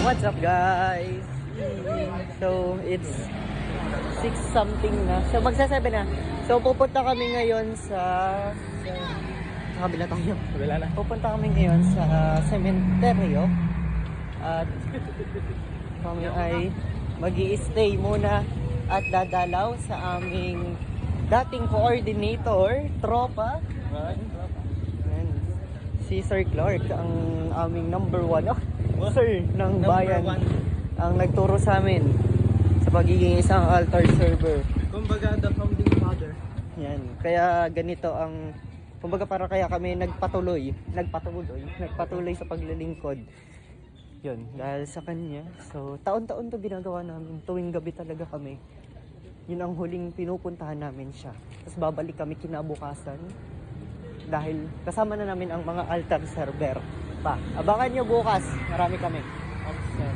What's up guys? So it's 6 something na. So magsa-7 na. So pupunta kami ngayon sa kabila tayo. Kabila na. Pupunta kami ngayon sa sementeryo. At kami ay magi-stay muna at dadalaw sa aming dating coordinator, tropa. Yan. Si Sir Clark, ang aming number 1 sir ng bayan, ang nagturo sa amin sa pagiging isang altar server. Kumbaga, the founding father. Yan. Kaya ganito ang, kumbaga para kaya kami nagpatuloy sa paglilingkod. Yun, dahil sa kanya. So, taon-taon to ginagawa namin. Tuwing gabi talaga kami. Yun ang huling pinupuntahan namin siya. Tapos babalik kami kinabukasan. Dahil kasama na namin ang mga altar server pa. Abangan nyo bukas. Marami kami.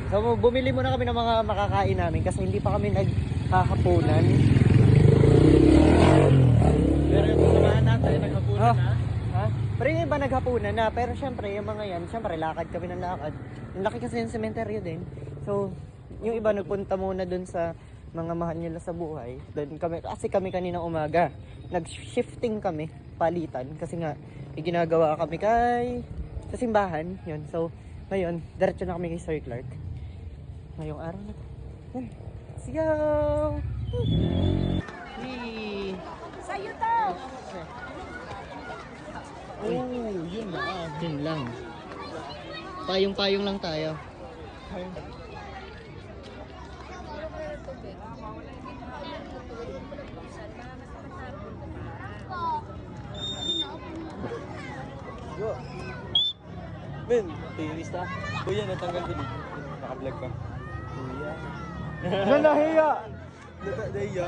So, bumili muna kami ng mga makakain namin kasi hindi pa kami nagkakapunan. Pero yung kasamahan natin, naghapunan na. Ha? Pero yung iba naghapunan na. Pero syempre, yung mga yan, syempre, lakad kami ng lakad. Ang laki kasi yung sementeryo din. So, yung iba nagpunta muna dun sa mga mahal nila sa buhay. Then kami, kasi kami kaninang umaga, nag-shifting kami, palitan. Kasi nga, may ginagawa kami sa simbahan. Yun. So, ngayon, diretso na kami kay Sir Clark. Ngayong araw na to. Yan. Let's go! Hey. Sa'yo to! Oh, yun na. Yun lang. Payong-payong lang tayo. Ben, tirista. Kuya, natanggal ko dito. Naka-vlog ka. Kuya. Nahiya! Nahiya.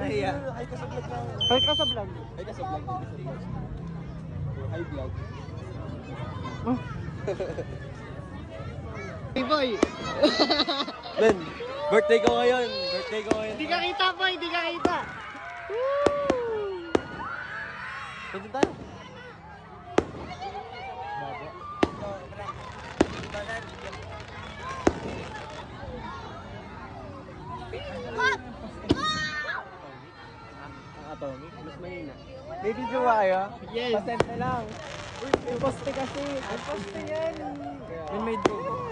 Nahiya. Ay, ka sa vlog na. Ay ka sa vlog. Ay, ka sa vlog. Hi, vlog. Hey boy! Ben, birthday ko ngayon. Birthday ko ngayon. Hindi ka kita boy! Hindi ka kita! Pwede tayo. Atomic, mas mahina. May video ba kayo? Yes. Pasend na lang. Uy, may poste kasi. May poste yan. Yun may drone.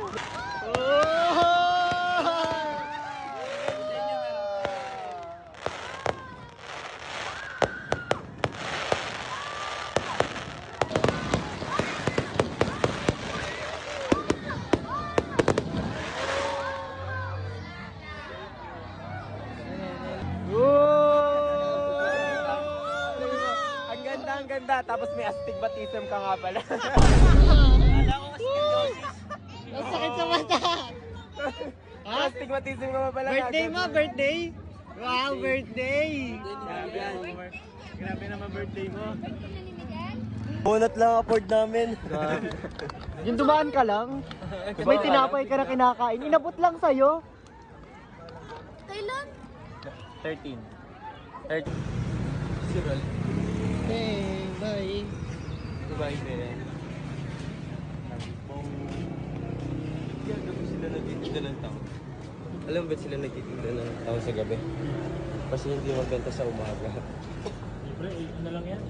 Ang ganda, tapos may astigmatism ka nga pala. Ang sakit sa mata. Ha? Astigmatism ka nga pala. Birthday mo, birthday? Wow, birthday! Grabe yan. Grabe naman birthday mo. Bonat lang afford namin. Yung dumaan ka lang, may tinapay ka na kinakain, inabot lang sa'yo. Kailan? 13. Cyril. Hey, bye. Dubai na yan. Yan, gabi sila nagtitinda ng tao. Alam ba sila nagtitinda ng tao sa gabi? Kasi hindi magbenta sa umaga. Libre, ano lang yan?